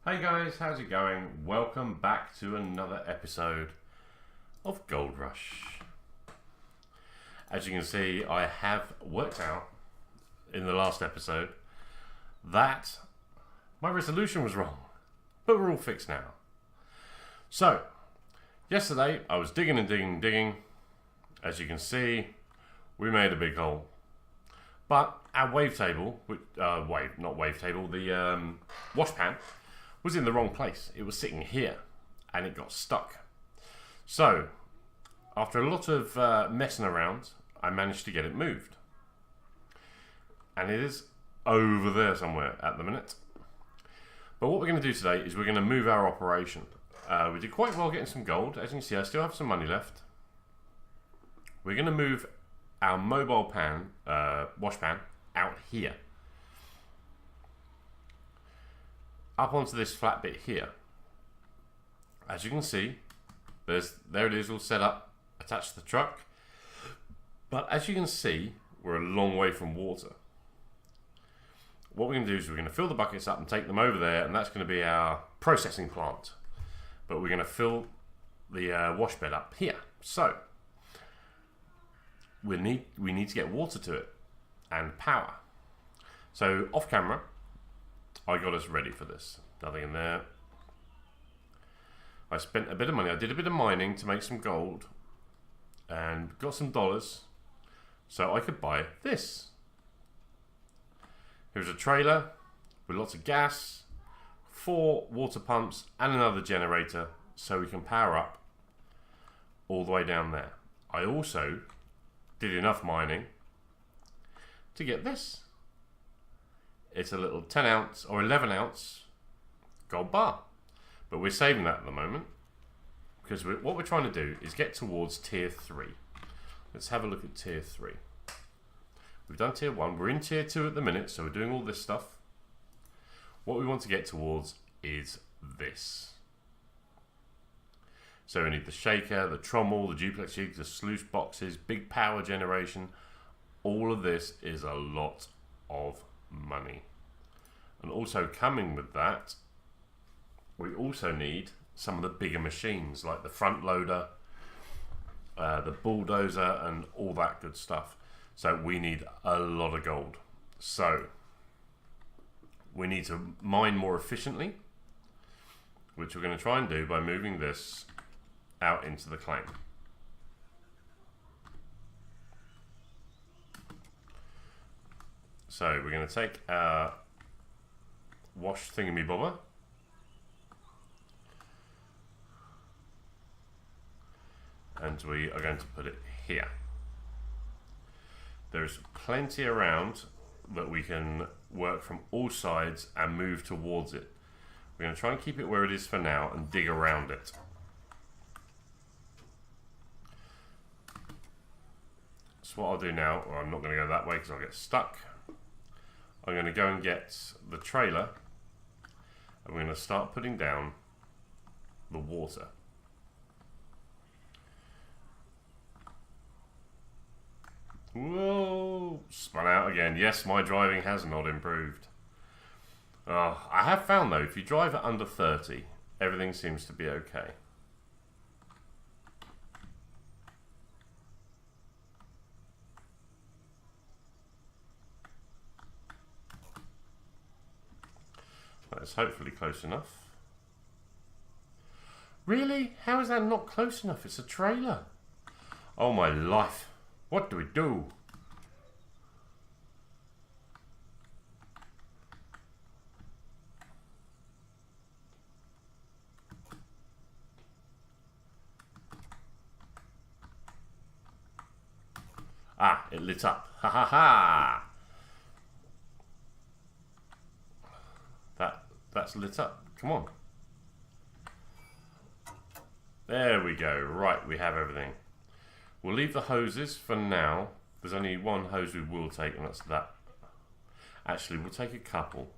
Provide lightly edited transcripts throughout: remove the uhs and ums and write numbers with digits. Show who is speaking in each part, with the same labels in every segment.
Speaker 1: Hey guys, how's it going? Welcome back to another episode of Gold Rush. As you can see, I have worked out in the last episode that my resolution was wrong, but we're all fixed now. So, yesterday I was digging and digging and digging. As you can see, we made a big hole. But our wavetable, the wash pan, was in the wrong place. It was sitting here and it got stuck. So after a lot of messing around, I managed to get it moved, and it is over there somewhere at the minute. But what we're going to do today is we're going to move our operation. We did quite well getting some gold. As you can see, I still have some money left. We're going to move our mobile pan, wash pan, out here, up onto this flat bit here. As you can see, there it is, all set up, attached to the truck. But as you can see, we're a long way from water. What we're going to do is we're going to fill the buckets up and take them over there, and that's going to be our processing plant. But we're going to fill the wash bed up here. So we need to get water to it and power. So off camera, I got us ready for this. Nothing in there. I spent a bit of money. I did a bit of mining to make some gold and got some dollars so I could buy this. Here's a trailer with lots of gas, 4 water pumps and another generator so we can power up all the way down there. I also did enough mining to get this. It's a little 10 ounce or 11 ounce gold bar, but we're saving that at the moment because what we're trying to do is get towards tier 3. Let's have a look at tier 3. We've done tier 1, we're in tier 2 at the minute, so we're doing all this stuff. What we want to get towards is this. So we need the shaker, the trommel, the duplex jigs, the sluice boxes, big power generation. All of this is a lot of money. And also coming with that, we also need some of the bigger machines like the front loader, the bulldozer and all that good stuff. So we need a lot of gold. So we need to mine more efficiently, which we're going to try and do by moving this out into the claim. So we're going to take our wash thingamybobber and we are going to put it here. There's plenty around that we can work from all sides and move towards it. We're going to try and keep it where it is for now and dig around it. So what I'll do now, well, I'm not going to go that way because I'll get stuck. I'm going to go and get the trailer and we're going to start putting down the water. Whoa, spun out again. Yes, my driving has not improved. I have found though, if you drive at under 30, everything seems to be okay. That's hopefully close enough. Really? How is that not close enough? It's a trailer. Oh my life. What do we do? Ah, it lit up. Ha ha ha. That's lit up. Come on. There we go. Right, we have everything. We'll leave the hoses for now. There's only one hose we will take, and that's that. Actually, we'll take a couple.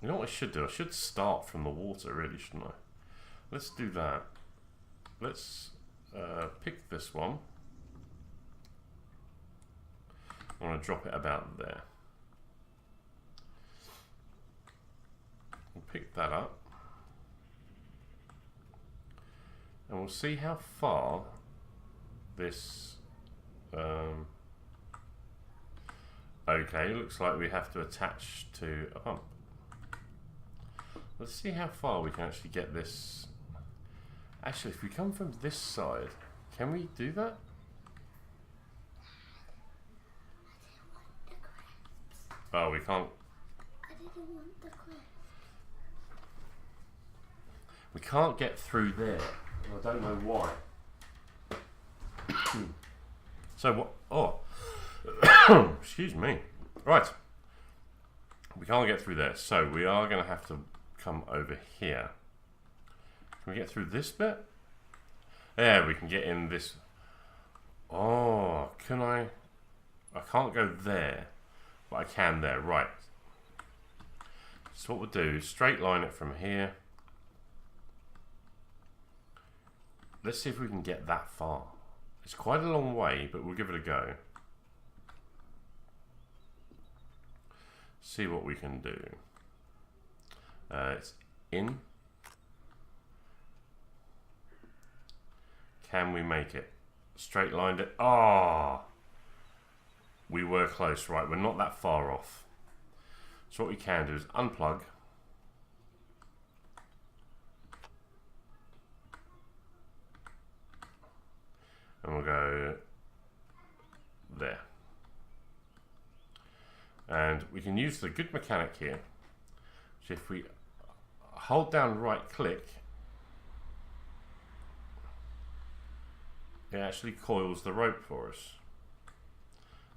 Speaker 1: You know what I should do? I should start from the water, really, shouldn't I? Let's do that. Let's pick this one. I want to drop it about there. pick that up. And we'll see how far this... okay, looks like we have to attach to a pump. Let's see how far we can actually get this. Actually, if we come from this side, can we do that? Oh, we can't.
Speaker 2: I didn't want the clip.
Speaker 1: We can't get through there. I don't know why. So what? Oh, excuse me. Right. We can't get through there, so we are going to have to come over here. Can we get through this bit? Yeah, we can get in this. Oh, can I? I can't go there, but I can there. Right. So what we'll do is straight line it from here. Let's see if we can get that far. It's quite a long way, but we'll give it a go. See what we can do. It's in. Can we make it? Straight lined it. Ah, oh, we were close. Right, we're not that far off. So what we can do is unplug. And we'll go there. And we can use the good mechanic here. So if we hold down right click, it actually coils the rope for us.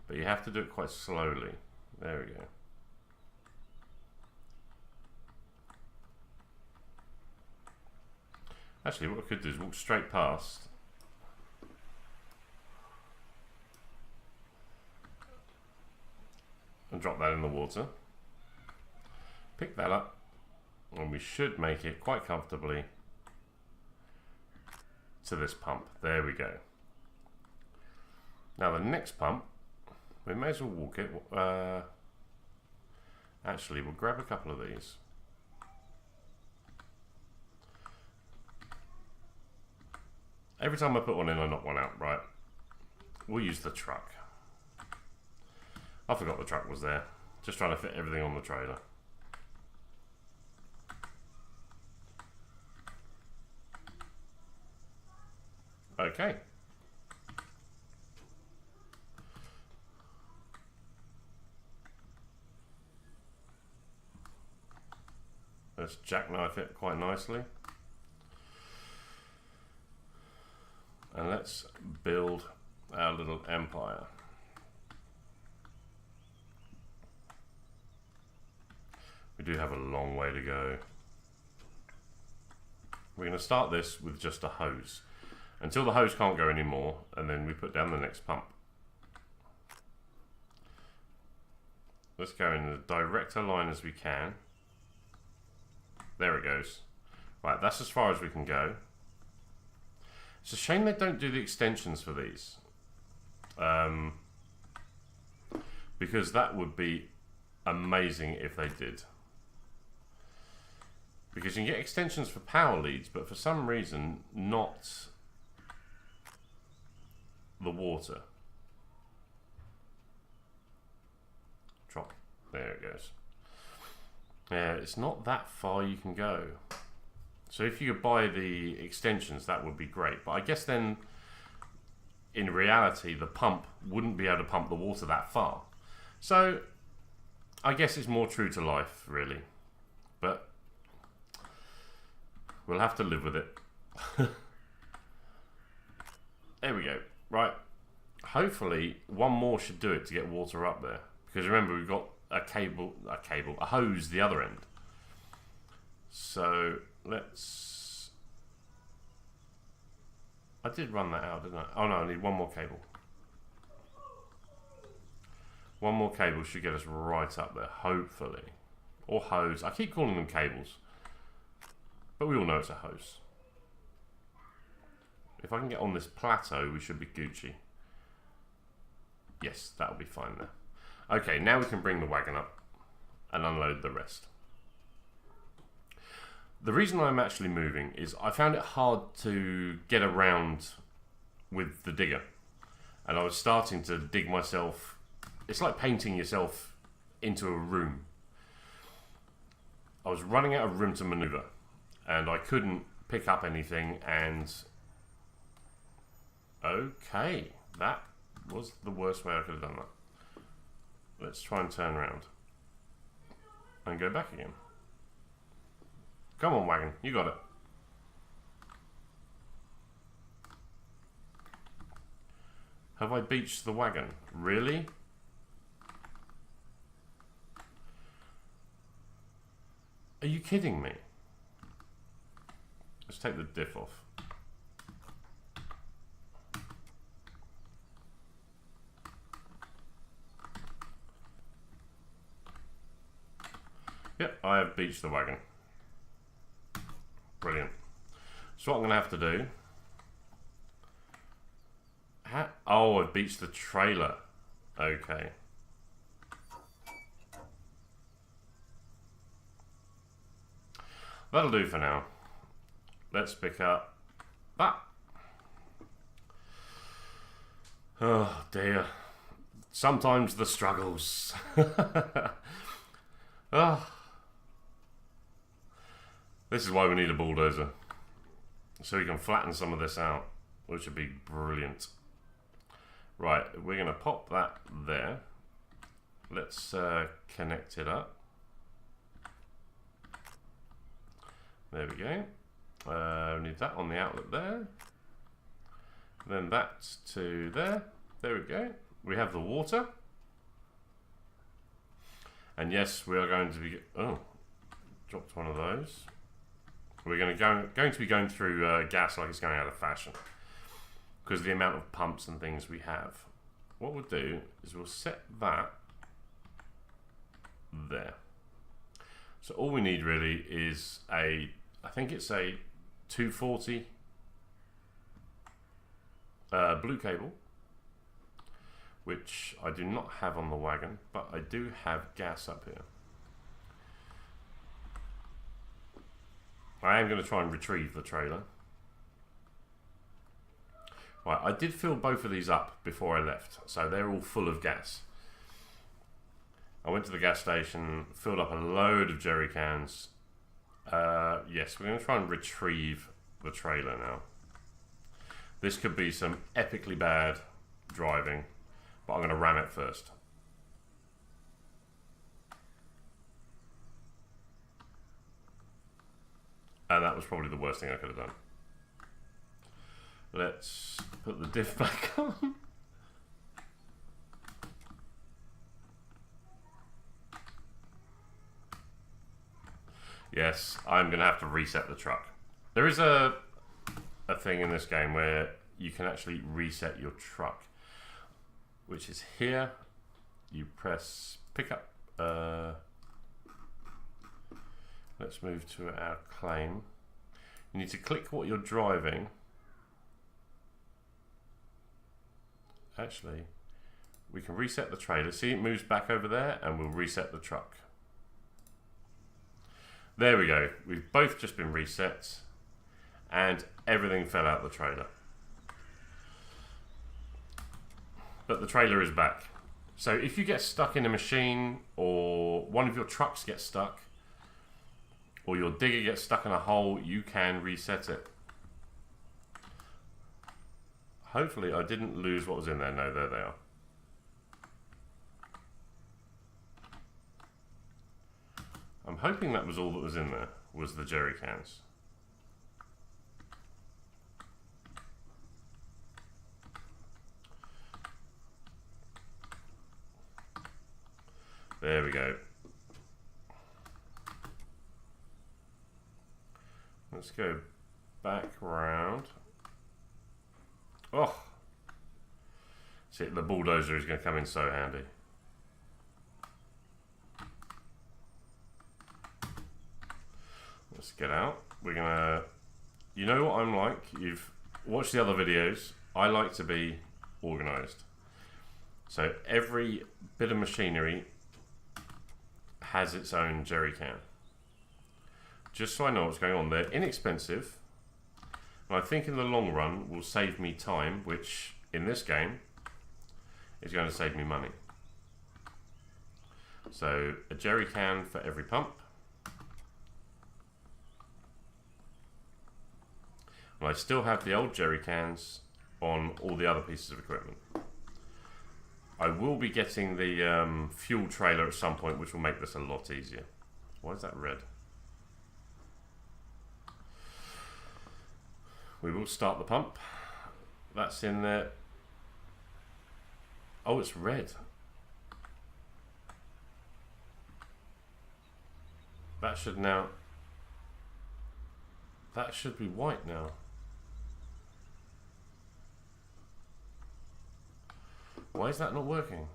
Speaker 1: But you have to do it quite slowly. There we go. Actually, what we could do is walk straight past. And drop that in the water. Pick that up. And we should make it quite comfortably to this pump. There we go. Now the next pump, we may as well walk it. Actually, we'll grab a couple of these. Every time I put one in, I knock one out. Right. We'll use the truck. I forgot the truck was there. Just trying to fit everything on the trailer. Okay. Let's jackknife it quite nicely. And let's build our little empire. We do have a long way to go. We're going to start this with just a hose until the hose can't go anymore, and then we put down the next pump. Let's go in the direct line as we can. There it goes. Right, that's as far as we can go. It's a shame they don't do the extensions for these, because that would be amazing if they did. Because you can get extensions for power leads, but for some reason, not the water. Drop. There it goes. Yeah, it's not that far you can go. So if you could buy the extensions, that would be great. But I guess then, in reality, the pump wouldn't be able to pump the water that far. So I guess it's more true to life, really. But we'll have to live with it. There we go. Right. Hopefully, one more should do it to get water up there. Because remember, we've got a hose the other end. So let's... I did run that out, didn't I? Oh no, I need one more cable. One more cable should get us right up there, hopefully. Or hose. I keep calling them cables. But we all know it's a hose. If I can get on this plateau, we should be Gucci. Yes, that'll be fine there. Okay, now we can bring the wagon up and unload the rest. The reason I'm actually moving is I found it hard to get around with the digger. And I was starting to dig myself. It's like painting yourself into a room. I was running out of room to maneuver. And I couldn't pick up anything. And okay, that was the worst way I could have done that. Let's try and turn around. And go back again. Come on, wagon, you got it. Have I beached the wagon? Really? Are you kidding me? Let's take the diff off. Yep, I have beached the wagon. Brilliant. So what I'm going to have to do... Oh, I've beached the trailer. Okay. That'll do for now. Let's pick up that. Oh dear. Sometimes the struggles. Oh. This is why we need a bulldozer. So we can flatten some of this out, which would be brilliant. Right, we're going to pop that there. Let's connect it up. There we go. We need that on the outlet there. Then that to there. There we go. We have the water. And yes, we are going to be... Oh, dropped one of those. We're going to be going through gas like it's going out of fashion. Because of the amount of pumps and things we have. What we'll do is we'll set that there. So all we need really is I think it's a 240 blue cable, which I do not have on the wagon, but I do have gas up here. I am going to try and retrieve the trailer. Right, I did fill both of these up before I left, so they're all full of gas. I went to the gas station, filled up a load of jerry cans. Yes, we're going to try and retrieve the trailer now. This could be some epically bad driving, but I'm going to ram it first. And that was probably the worst thing I could have done. Let's put the diff back on. Yes, I'm going to have to reset the truck. There is a thing in this game where you can actually reset your truck, which is here. You press pick up. Let's move to our claim. You need to click what you're driving. Actually, we can reset the trailer. See, it moves back over there, and we'll reset the truck. There we go. We've both just been reset, and everything fell out the trailer. But the trailer is back. So if you get stuck in a machine, or one of your trucks gets stuck, or your digger gets stuck in a hole, you can reset it. Hopefully I didn't lose what was in there. No, there they are. I'm hoping that was all that was in there, was the jerry cans. There we go. Let's go back round. Oh, see, the bulldozer is going to come in so handy. Let's get out. We're going to, you know what I'm like, you've watched the other videos, I like to be organised. So every bit of machinery has its own jerry can. just so I know what's going on. They're inexpensive, and I think in the long run will save me time, which in this game is going to save me money. So a jerry can for every pump. And I still have the old jerry cans on all the other pieces of equipment. I will be getting the fuel trailer at some point, which will make this a lot easier. Why is that red? We will start the pump. That's in there. Oh, it's red. That should now... That should be white now. Why is that not working?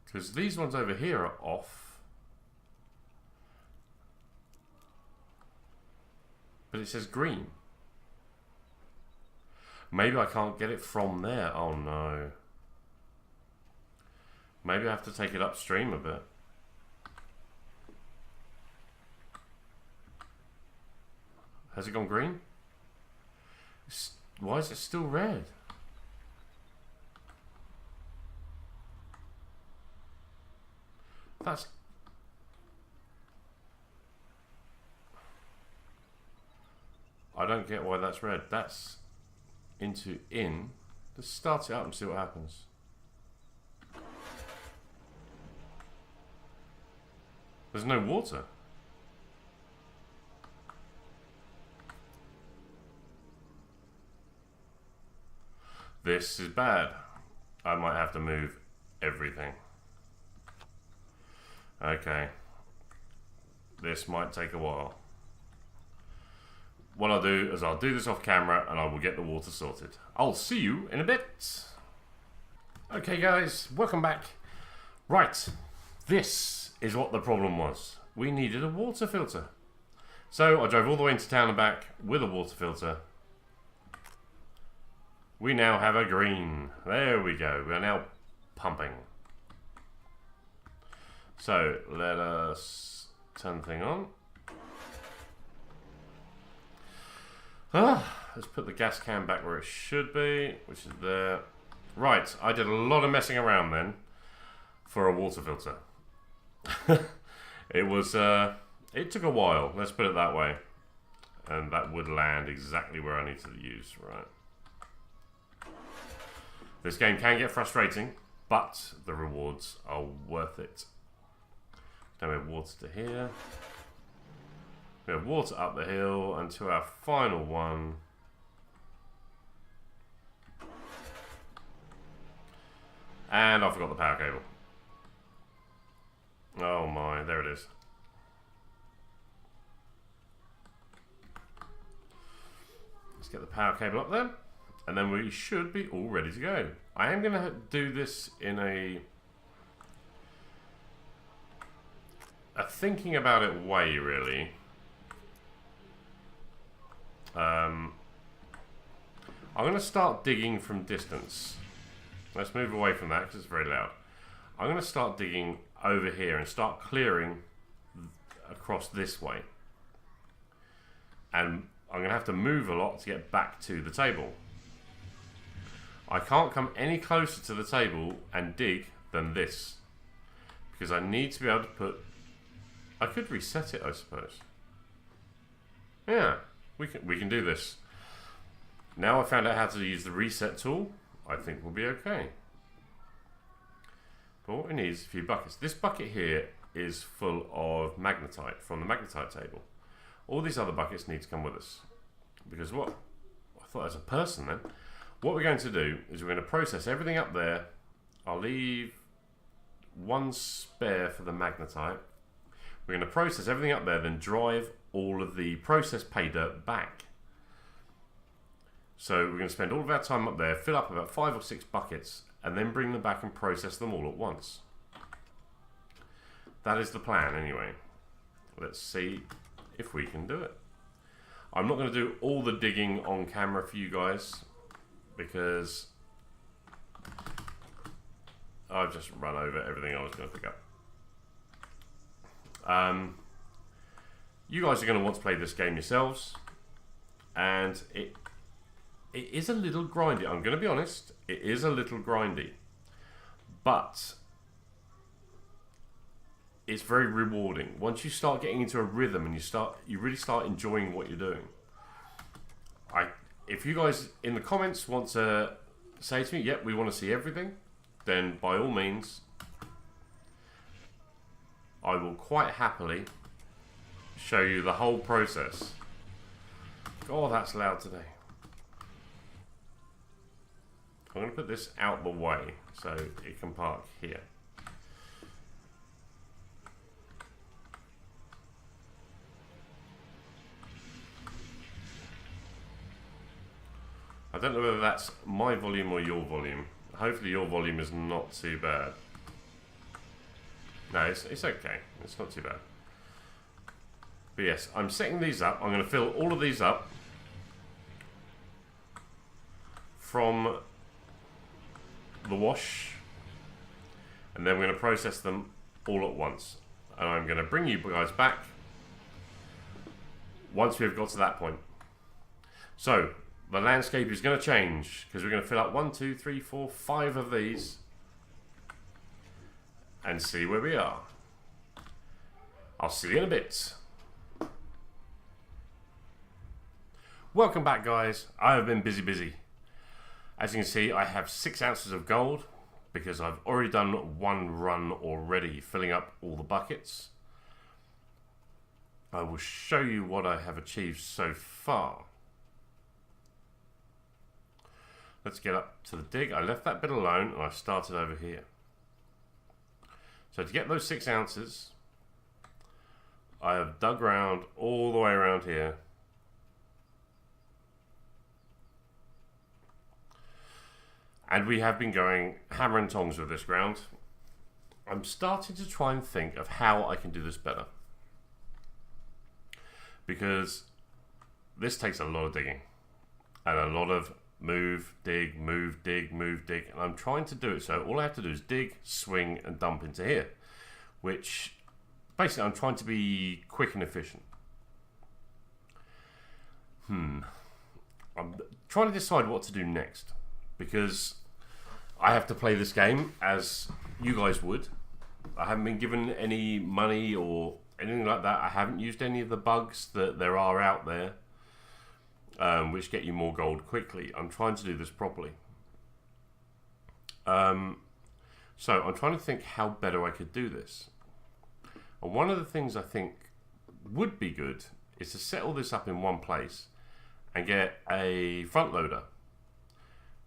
Speaker 1: Because these ones over here are off. But it says green. Maybe I can't get it from there. Oh no. Maybe I have to take it upstream a bit. Has it gone green? Why is it still red? That's... I don't get why that's red. That's into in. Let's start it up and see what happens. There's no water. This is bad. I might have to move everything. Okay. This might take a while. What I'll do is I'll do this off camera and I will get the water sorted. I'll see you in a bit. Okay guys, welcome back. Right, this is what the problem was. We needed a water filter. So I drove all the way into town and back with a water filter. We now have a green. There we go. We are now pumping. So let us turn the thing on. Let's put the gas can back where it should be, which is there. Right, I did a lot of messing around then for a water filter. It took a while, let's put it that way. And that would land exactly where I need to use, right. This game can get frustrating, but the rewards are worth it. Now we have water to here. We have water up the hill, and to our final one. And I forgot the power cable. Oh my, there it is. Let's get the power cable up there. And then we should be all ready to go. I am going to do this in a thinking about it way, really. I'm going to start digging from distance. Let's move away from that because it's very loud. I'm going to start digging over here and start clearing across this way. And I'm going to have to move a lot to get back to the table. I can't come any closer to the table and dig than this. Because I need to be able to put... I could reset it, I suppose. Yeah, we can do this. Now I found out how to use the reset tool, I think we'll be okay. But what we need is a few buckets. This bucket here is full of magnetite from the magnetite table. All these other buckets need to come with us. Because what? I thought as a person then. What we're going to do is we're going to process everything up there. I'll leave one spare for the magnetite. We're going to process everything up there, then drive all of the processed pay dirt back. So we're going to spend all of our time up there, fill up about 5 or 6 buckets, and then bring them back and process them all at once. That is the plan anyway. Let's see if we can do it. I'm not going to do all the digging on camera for you guys, because I've just run over everything I was going to pick up. You guys are going to want to play this game yourselves, and it is a little grindy. I'm going to be honest, it is a little grindy, but it's very rewarding. Once you start getting into a rhythm and you really start enjoying what you're doing. If you guys in the comments want to say to me, yep, we want to see everything, then by all means, I will quite happily show you the whole process. Oh, that's loud today. I'm going to put this out the way so it can park here. I don't know whether that's my volume or your volume. Hopefully your volume is not too bad. No, it's okay. It's not too bad. But yes, I'm setting these up. I'm going to fill all of these up from the wash. And then we're going to process them all at once. And I'm going to bring you guys back once we've got to that point. So, the landscape is going to change because we're going to fill up 1, 2, 3, 4, 5 of these and see where we are. I'll see you in a bit. Welcome back, guys. I have been busy. As you can see, I have 6 ounces of gold because I've already done one run already, filling up all the buckets. I will show you what I have achieved so far. Let's get up to the dig. I left that bit alone and I started over here. So to get those 6 ounces, I have dug around all the way around here. And we have been going hammer and tongs with this ground. I'm starting to try and think of how I can do this better. Because this takes a lot of digging. And a lot of move, dig, move, dig, move, dig. And I'm trying to do it so all I have to do is dig, swing, and dump into here. Which, basically, I'm trying to be quick and efficient. I'm trying to decide what to do next. Because I have to play this game as you guys would. I haven't been given any money or anything like that. I haven't used any of the bugs that there are out there. Which get you more gold quickly. I'm trying to do this properly. So I'm trying to think how better I could do this. And one of the things I think would be good is to set all this up in one place and get a front loader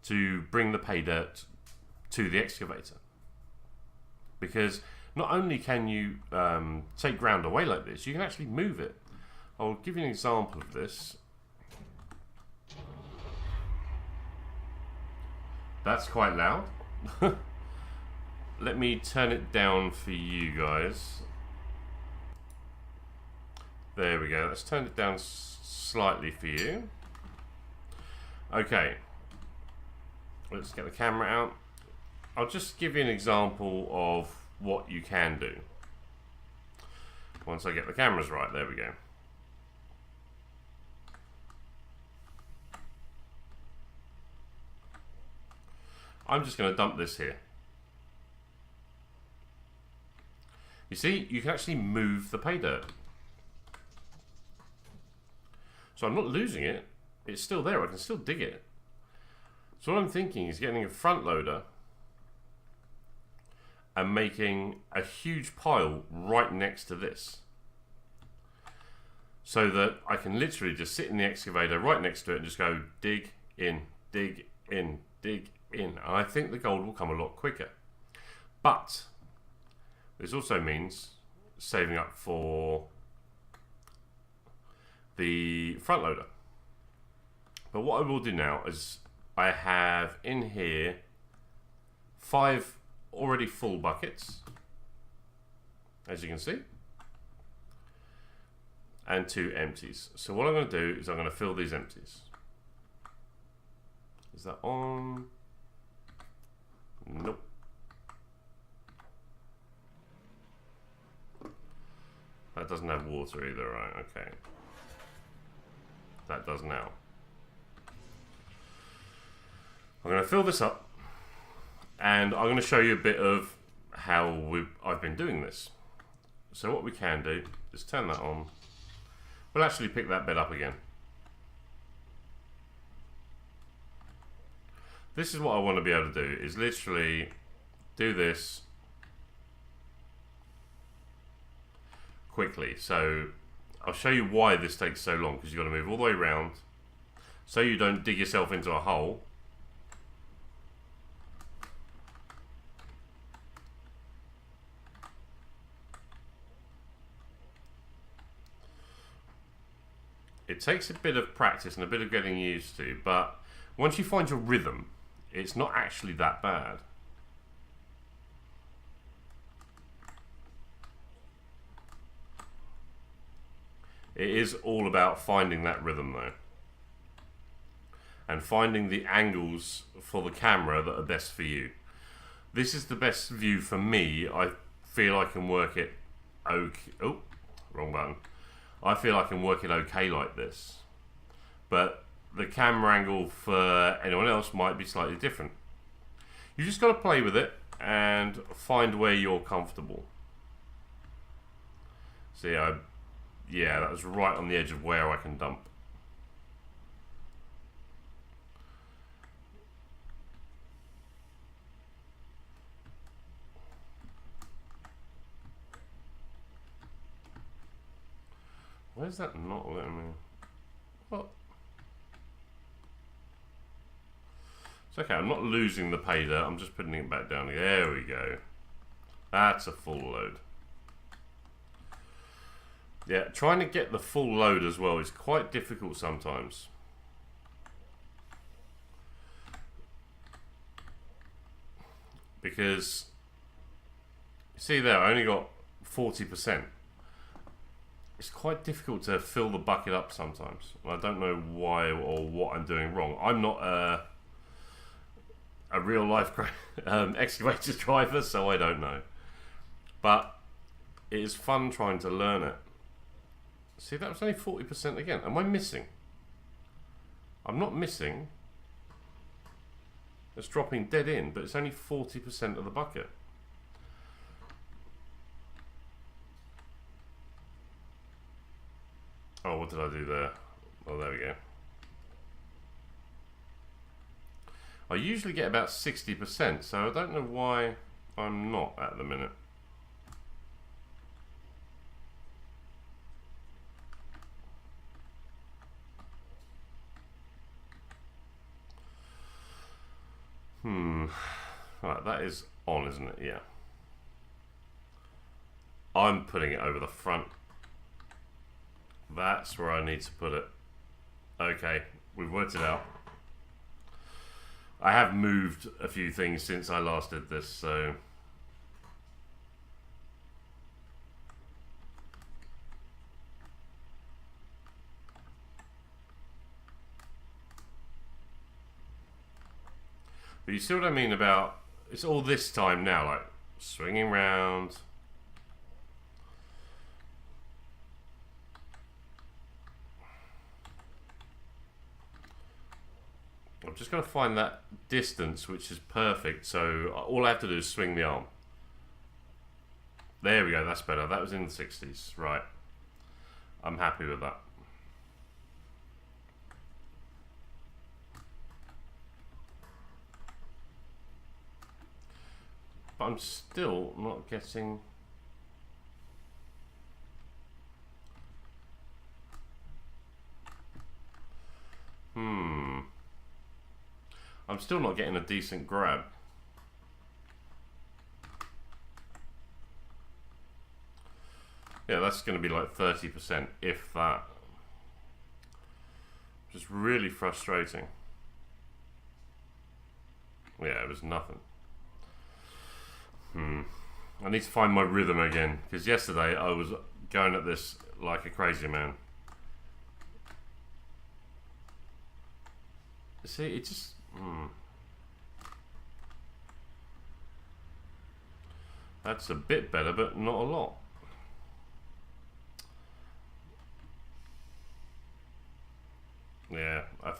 Speaker 1: to bring the pay dirt to the excavator. Because not only can you take ground away like this, you can actually move it. I'll give you an example of this. That's quite loud. Let me turn it down for you guys. There we go. Let's turn it down slightly for you. Okay. Let's get the camera out. I'll just give you an example of what you can do. Once I get the cameras right, there we go. I'm just going to dump this here. You see, you can actually move the pay dirt. So I'm not losing it. It's still there. I can still dig it. So what I'm thinking is getting a front loader and making a huge pile right next to this. So that I can literally just sit in the excavator right next to it and just go dig in, dig in, dig in. And I think the gold will come a lot quicker. But this also means saving up for the front loader. But what I will do now is I have in here 5 already full buckets, as you can see, and 2 empties. So what I'm going to do is I'm going to fill these empties. Is that on? Nope. That doesn't doesn't have water either, right? Okay. That does now. I'm going to fill this up, and I'm going to show you a bit of how I've been doing this. So what we can do is turn that on. We'll actually pick that bed up again. This is what I want to be able to do, is literally do this quickly. So I'll show you why this takes so long, because you've got to move all the way around so you don't dig yourself into a hole. It takes a bit of practice and a bit of getting used to, but once you find your rhythm, it's not actually that bad. It is all about finding that rhythm though, and finding the angles for the camera that are best for you. This is the best view for me. I feel I can work it okay. Oh, wrong button. I feel I can work it okay like this, but the camera angle for anyone else might be slightly different. You just got to play with it and find where you're comfortable. See, yeah, that was right on the edge of where I can dump. Where's that not letting me? What? It's okay, I'm not losing the pay there, I'm just putting it back down. There we go. That's a full load. Yeah, trying to get the full load as well is quite difficult sometimes. Because, see there, I only got 40%. It's quite difficult to fill the bucket up sometimes. I don't know why or what I'm doing wrong. I'm not a real life excavator driver, so I don't know. But it is fun trying to learn it. See, that was only 40% again. Am I missing? I'm not missing. It's dropping dead in, but it's only 40% of the bucket. Oh, what did I do there? Oh, there we go. I usually get about 60%, so I don't know why I'm not at the minute. Right, that is on, isn't it? Yeah. I'm putting it over the front. That's where I need to put it. Okay, we've worked it out. I have moved a few things since I last did this, so... But you see what I mean about... It's all this time now, like, swinging round... I'm just going to find that distance which is perfect, so all I have to do is swing the arm. There we go, that's better. That was in the 60s, right. I'm happy with that. But I'm still not getting... I'm still not getting a decent grab. Yeah, that's going to be like 30%, if that. Just really frustrating. Yeah, it was nothing. I need to find my rhythm again, because yesterday I was going at this like a crazy man. See, it just... That's a bit better, but not a lot.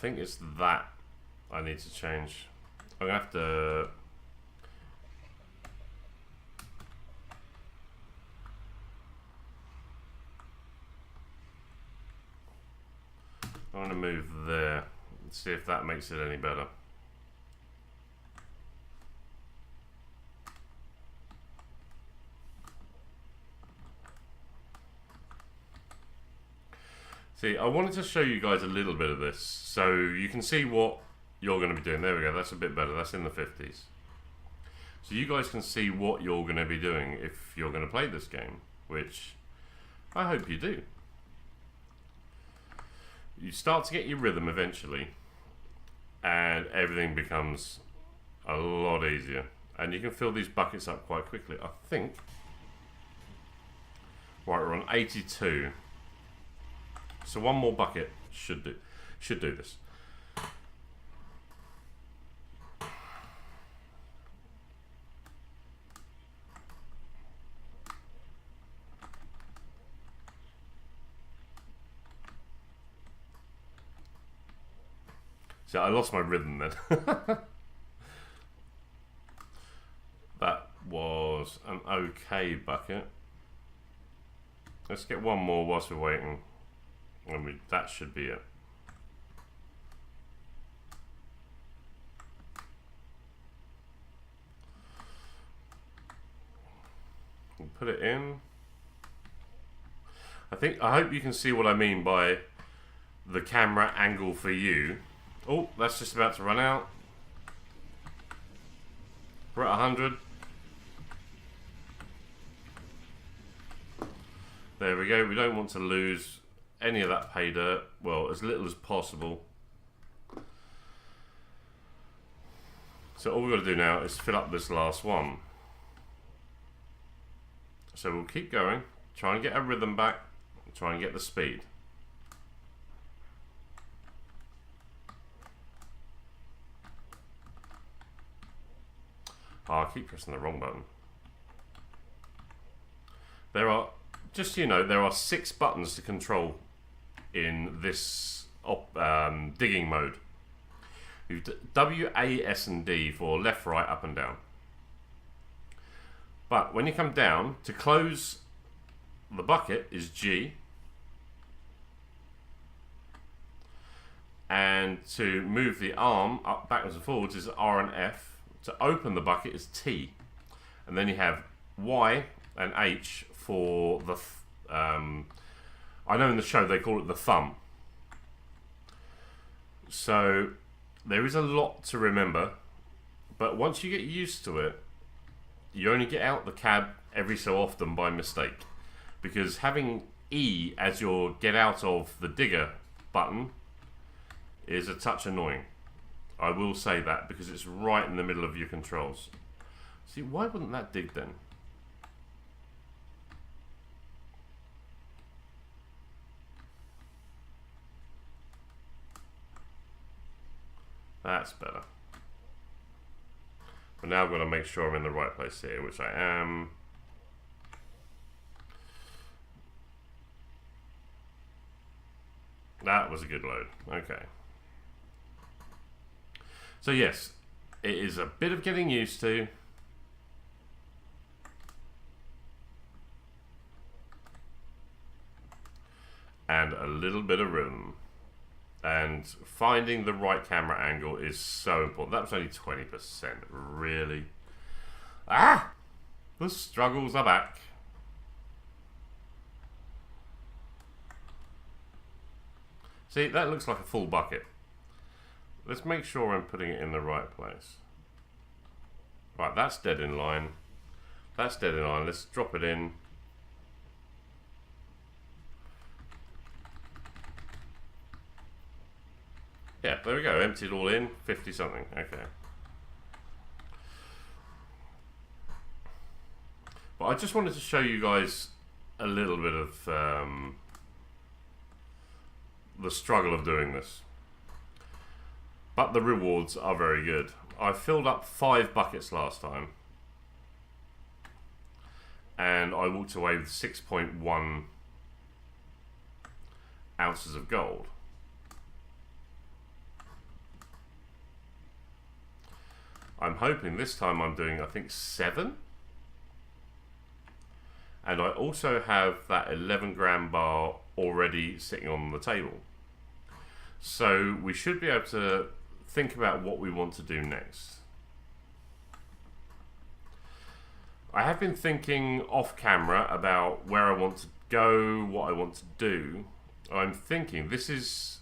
Speaker 1: think it's that I need to change. I'm gonna have to. I'm gonna move there and see if that makes it any better. See, I wanted to show you guys a little bit of this so you can see what you're going to be doing. There we go, that's a bit better, that's in the 50s. So you guys can see what you're going to be doing if you're going to play this game, which I hope you do. You start to get your rhythm eventually, and everything becomes a lot easier. And you can fill these buckets up quite quickly. I think, right, we're on 82. So one more bucket should do this. So I lost my rhythm then. That was an okay bucket. Let's get one more whilst we're waiting. And that should be it. We'll put it in. I hope you can see what I mean by the camera angle for you. Oh, that's just about to run out. We're at 100. There we go. We don't want to lose any of that pay dirt. Well, as little as possible. So all we've got to do now is fill up this last one. So we'll keep going. Try and get our rhythm back. Try and get the speed. Oh, I keep pressing the wrong button. There are, just so you know, there are 6 buttons to control in this digging mode. You've W, A, S and D for left, right, up and down. But when you come down, to close the bucket is G. And to move the arm up, backwards and forwards is R and F. To open the bucket is T. And then you have Y and H for the... I know in the show they call it the thumb. So there is a lot to remember. But once you get used to it, you only get out the cab every so often by mistake. Because having E as your get out of the digger button is a touch annoying. I will say that because it's right in the middle of your controls. See, why wouldn't that dig then? That's better. But now I've got to make sure I'm in the right place here, which I am. That was a good load. Okay. So yes, it is a bit of getting used to. And a little bit of rhythm. And finding the right camera angle is so important. That was only 20%, really. Ah! The struggles are back. See, that looks like a full bucket. Let's make sure I'm putting it in the right place. Right, that's dead in line. That's dead in line. Let's drop it in. Yeah, there we go. Empty it all in. 50 something. Okay. But I just wanted to show you guys a little bit of the struggle of doing this. But the rewards are very good. I filled up 5 buckets last time. And I walked away with 6.1 ounces of gold. I'm hoping this time I'm doing, I think, 7. And I also have that 11 gram bar already sitting on the table. So we should be able to think about what we want to do next. I have been thinking off camera about where I want to go, what I want to do. I'm thinking this is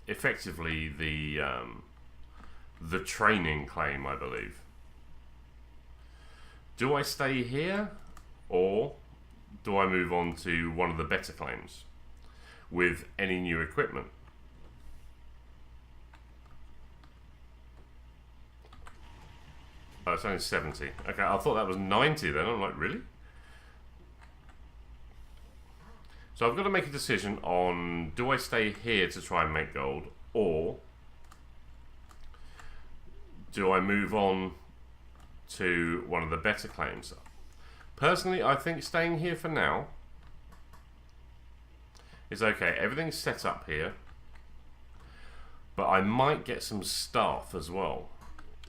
Speaker 1: effectively the training claim, I believe. Do I stay here, or do I move on to one of the better claims with any new equipment? Oh, it's only 70. Okay, I thought that was 90 then. I'm like, really? So I've got to make a decision on, do I stay here to try and make gold, or do I move on to one of the better claims? Personally, I think staying here for now is okay. Everything's set up here, but I might get some staff as well.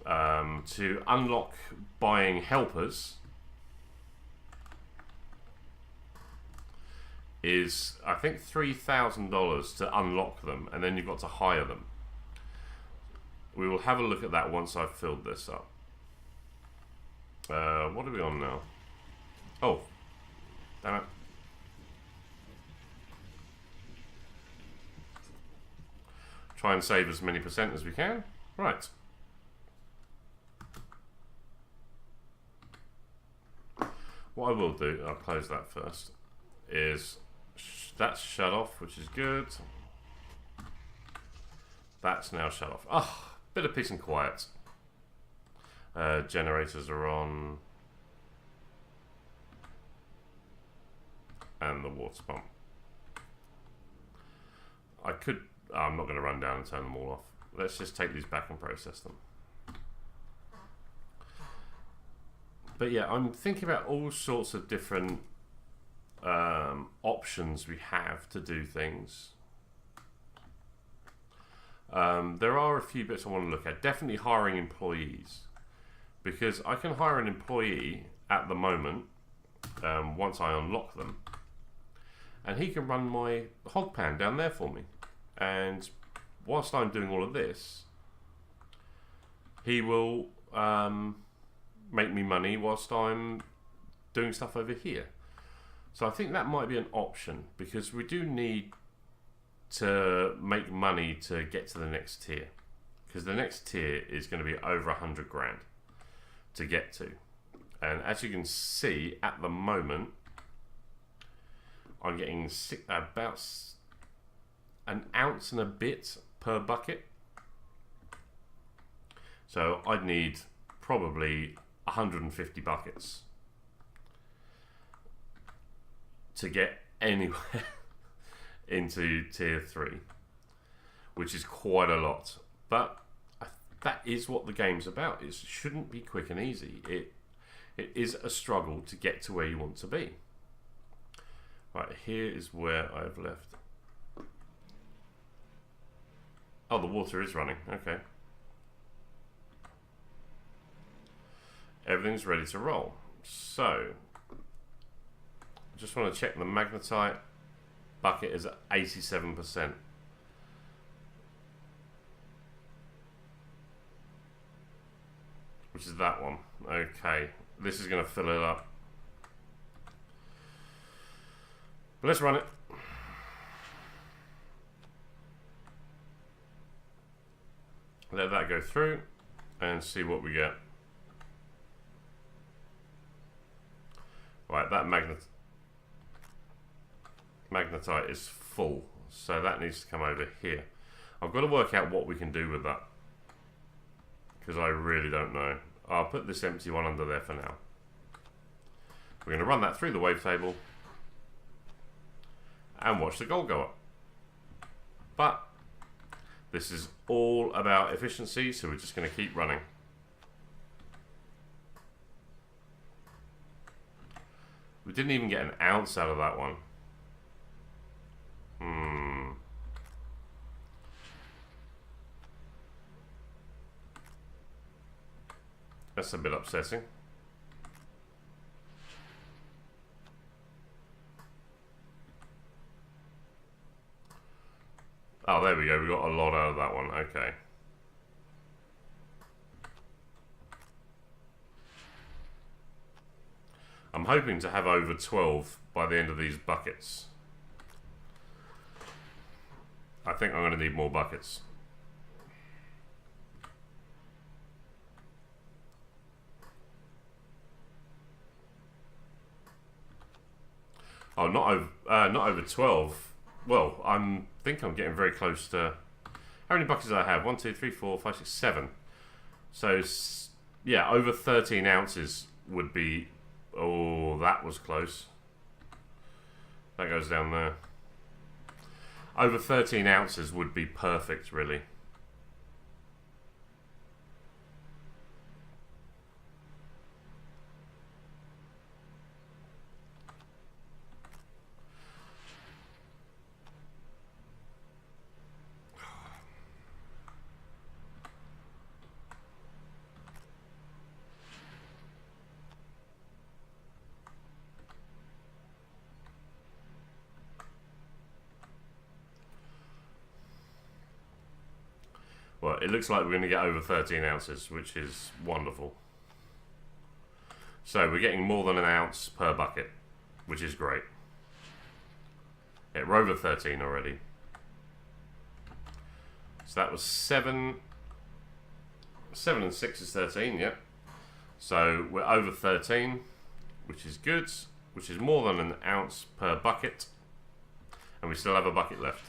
Speaker 1: To unlock buying helpers is, I think, $3,000 to unlock them, and then you've got to hire them. We will have a look at that once I've filled this up. What are we on now? Oh, damn it. Try and save as many percent as we can. Right. What I will do, I'll close that first, is that's shut off, which is good. That's now shut off. Oh, bit of peace and quiet. Generators are on. And the water pump. I'm not going to run down and turn them all off. Let's just take these back and process them. But yeah, I'm thinking about all sorts of different options we have to do things. There are a few bits I want to look at. Definitely hiring employees, because I can hire an employee at the moment once I unlock them, and he can run my hog pan down there for me. And whilst I'm doing all of this, he will make me money whilst I'm doing stuff over here. So I think that might be an option, because we do need to make money to get to the next tier, because the next tier is going to be over 100 grand to get to. And as you can see, at the moment I'm getting about an ounce and a bit per bucket. So I'd need probably 150 buckets to get anywhere into tier 3, which is quite a lot. But that is what the game's about. It shouldn't be quick and easy. It is a struggle to get to where you want to be. Right, here is where I've left. Oh, the water is running. Okay. Everything's ready to roll. So, I just want to check the magnetite bucket is at 87%. Which is that one. Okay. This is going to fill it up. But let's run it. Let that go through and see what we get. Right, that magnetite is full, so that needs to come over here. I've got to work out what we can do with that, because I really don't know. I'll put this empty one under there for now. We're going to run that through the wavetable and watch the gold go up. But this is all about efficiency, so we're just going to keep running. We didn't even get an ounce out of that one. That's a bit upsetting. Oh, there we go. We got a lot out of that one. Okay. I'm hoping to have over 12 by the end of these buckets. I think I'm going to need more buckets. Oh, not over 12. Well, I think I'm getting very close to... How many buckets do I have? 1, 2, 3, 4, 5, 6, 7. So, yeah, over 13 ounces would be... Oh, that was close. That goes down there. Over 13 ounces would be perfect, really. Well, it looks like we're going to get over 13 ounces, which is wonderful. So we're getting more than an ounce per bucket, which is great. Yeah, we're over 13 already. So that was 7. 7 and 6 is 13, yep. So we're over 13, which is good, which is more than an ounce per bucket. And we still have a bucket left.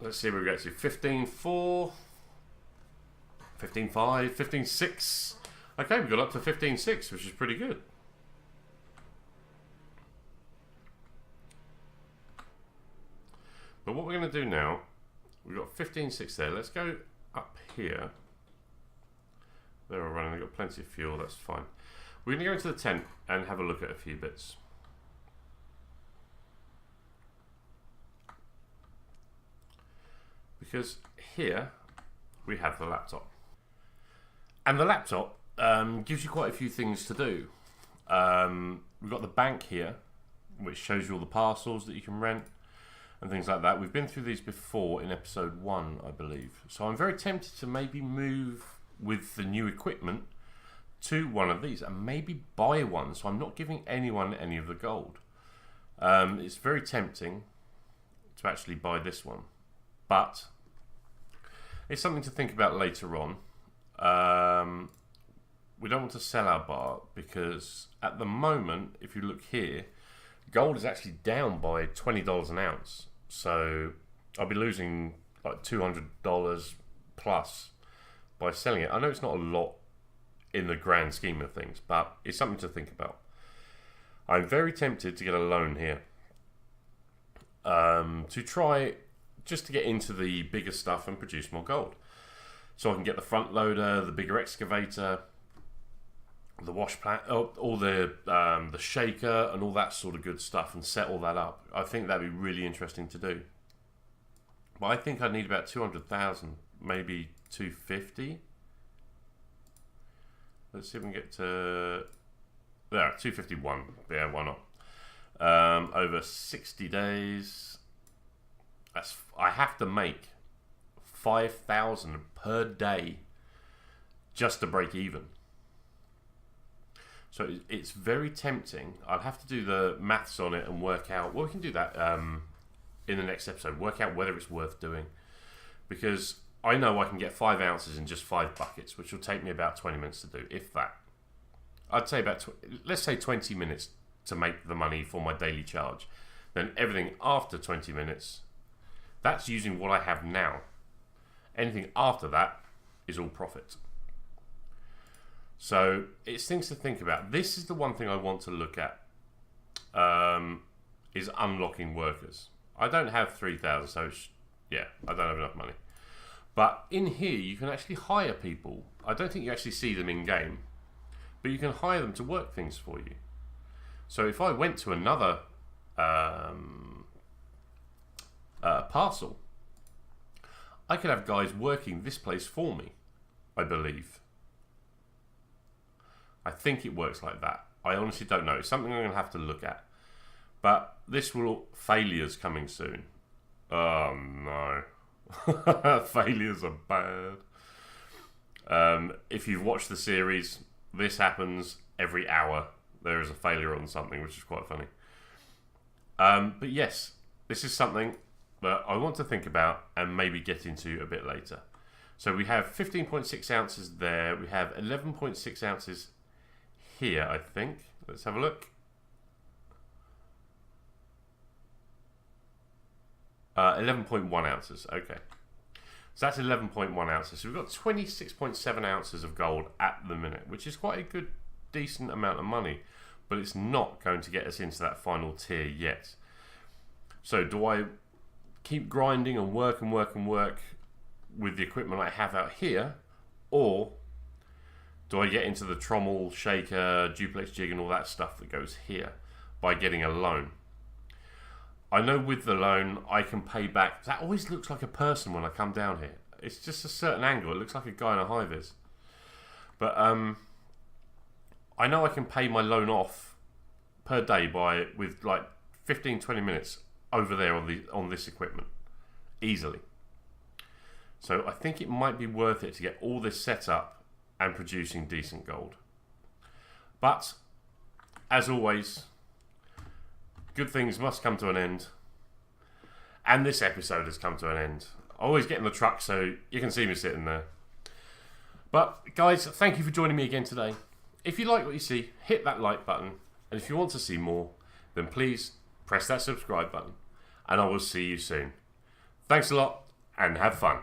Speaker 1: Let's see where we get to. 15.4, 15.5, 15.6. Okay, we got up to 15.6, which is pretty good. But what we're going to do now, we've got 15.6 there. Let's go up here. They're all running, they've got plenty of fuel, that's fine. We're going to go into the tent and have a look at a few bits. Because here we have the laptop. And the laptop gives you quite a few things to do. We've got the bank here, which shows you all the parcels that you can rent and things like that. We've been through these before in episode 1, I believe. So I'm very tempted to maybe move with the new equipment to one of these and maybe buy one. So I'm not giving anyone any of the gold. It's very tempting to actually buy this one. But it's something to think about later on. We don't want to sell our bar because at the moment, if you look here, gold is actually down by $20 an ounce. So I'll be losing like $200 plus by selling it. I know it's not a lot in the grand scheme of things, but it's something to think about. I'm very tempted to get a loan here to try just to get into the bigger stuff and produce more gold. So I can get the front loader, the bigger excavator, the wash plant, all the shaker and all that sort of good stuff and set all that up. I think that'd be really interesting to do. But I think I'd need about 200,000, maybe 250. Let's see if we can get to there, 251. Yeah, why not? Over 60 days. I have to make 5,000 per day just to break even. So it's very tempting. I'll have to do the maths on it and work out. Well, we can do that in the next episode. Work out whether it's worth doing. Because I know I can get 5 ounces in just 5 buckets, which will take me about 20 minutes to do, if that. I'd say about, let's say 20 minutes to make the money for my daily charge. Then everything after 20 minutes, that's using what I have now. Anything after that is all profit. So it's things to think about. This is the one thing I want to look at, is unlocking workers. I don't have 3,000, so yeah, I don't have enough money. But in here, you can actually hire people. I don't think you actually see them in game, but you can hire them to work things for you. So if I went to another parcel, I could have guys working this place for me, I believe. I think it works like that. I honestly don't know. It's something I'm going to have to look at. But this will... Failures coming soon. Oh, no. Failures are bad. If you've watched the series, this happens every hour. There is a failure on something, which is quite funny. But yes, this is something that I want to think about and maybe get into a bit later. So we have 15.6 ounces there. We have 11.6 ounces here, I think. Let's have a look. 11.1 ounces. Okay. So that's 11.1 ounces. So we've got 26.7 ounces of gold at the minute, which is quite a good, decent amount of money. But it's not going to get us into that final tier yet. So do I keep grinding and work and work and work with the equipment I have out here? Or do I get into the trommel, shaker, duplex jig and all that stuff that goes here by getting a loan? I know with the loan I can pay back. That always looks like a person when I come down here. It's just a certain angle. It looks like a guy in a high-vis. But I know I can pay my loan off per day with like 15-20 minutes over there on this equipment easily. So I think it might be worth it to get all this set up and producing decent gold. But as always, good things must come to an end. And this episode has come to an end. I always get in the truck so you can see me sitting there. But guys, thank you for joining me again today. If you like what you see, hit that like button. And if you want to see more, then please press that subscribe button. And I will see you soon. Thanks a lot and have fun.